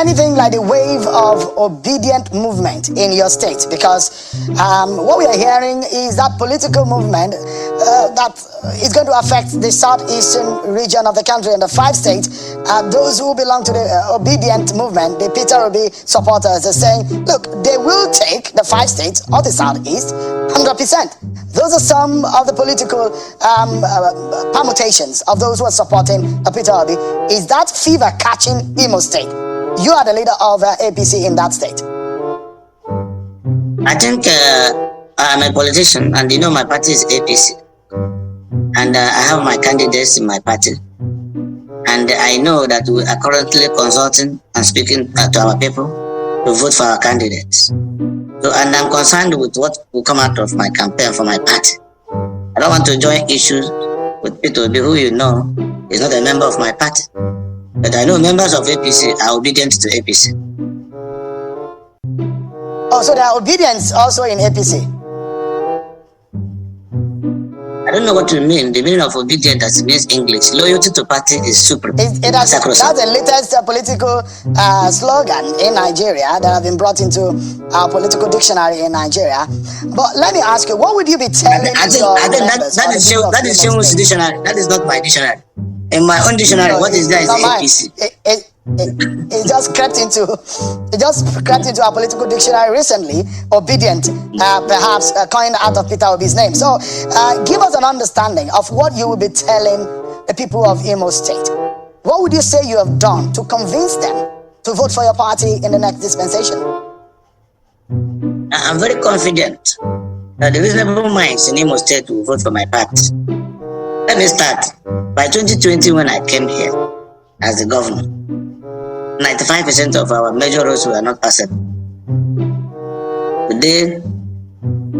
Anything like the wave of obedient movement in your state? Because what we are hearing is that political movement that is going to affect the southeastern region of the country and the 5 states. Those who belong to the obedient movement, the Peter Obi supporters, are saying, look, they will take the 5 states of the southeast 100%. Those are some of the political permutations of those who are supporting Peter Obi. Is that fever catching Imo State? You are the leader of APC in that state. I think I'm a politician, and you know my party is APC. And I have my candidates in my party. And I know that we are currently consulting and speaking to our people to vote for our candidates. So, and I'm concerned with what will come out of my campaign for my party. I don't want to join issues with Peter Obi, who you know is not a member of my party. But I know members of APC are obedient to APC. Oh, so there are obedience also in APC? I don't know what you mean. The meaning of obedient that means English. Loyalty to party is supreme. That's the latest political slogan in Nigeria that have been brought into our political dictionary in Nigeria. But let me ask you, what would you be telling I think that is Shemu's dictionary. That is not my dictionary. In my own dictionary, what is that is APC. It just crept into our political dictionary recently. Obedient, perhaps coined out of Peter Obi's name. So, give us an understanding of what you will be telling the people of Imo State. What would you say you have done to convince them to vote for your party in the next dispensation? I'm very confident that the reasonable minds in Imo State will vote for my party. Let me start. By 2020, when I came here as the governor, 95% of our major roads were not passable. Today,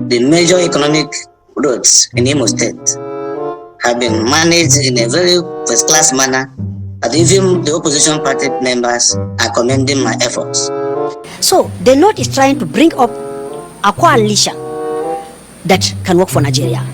the major economic roads in Imo State have been managed in a very first-class manner, and even the opposition party members are commending my efforts. So, the North is trying to bring up a coalition that can work for Nigeria.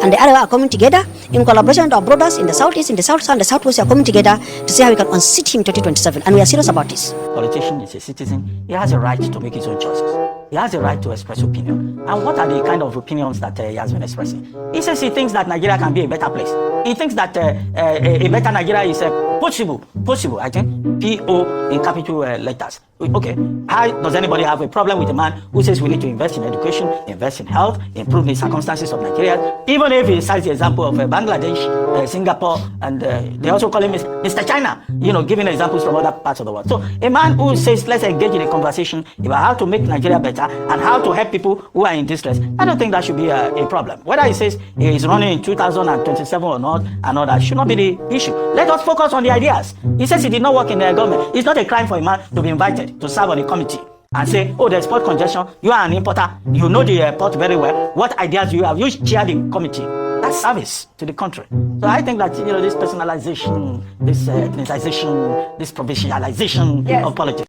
And the Arewa are coming together in collaboration with our brothers in the southeast, in the south, and the southwest are coming together to see how we can unseat him in 2027. And we are serious about this. Politician is a citizen. He has a right to make his own choices. He has a right to express opinion. And what are the kind of opinions that he has been expressing? He says he thinks that Nigeria can be a better place. He thinks that a better Nigeria is possible, I think, P-O in capital letters. Okay, how does anybody have a problem with a man who says we need to invest in education, invest in health, improve the circumstances of Nigeria, even if he cites the example of Bangladesh, Singapore, and they also call him Mr. China, giving examples from other parts of the world. So a man who says, let's engage in a conversation about how to make Nigeria better and how to help people who are in distress, I don't think that should be a problem. Whether he says he is running in 2027 or not, and all that should not be the issue. Let us focus on the ideas. He says he did not work in the government. It's not a crime for a man to be invited to serve on a committee and say, oh, there's port congestion, you are an importer, you know the port very well, what ideas do you have? You chair the committee. That's service to the country. So I think that, this personalization, this ethnicization, this provincialization of politics.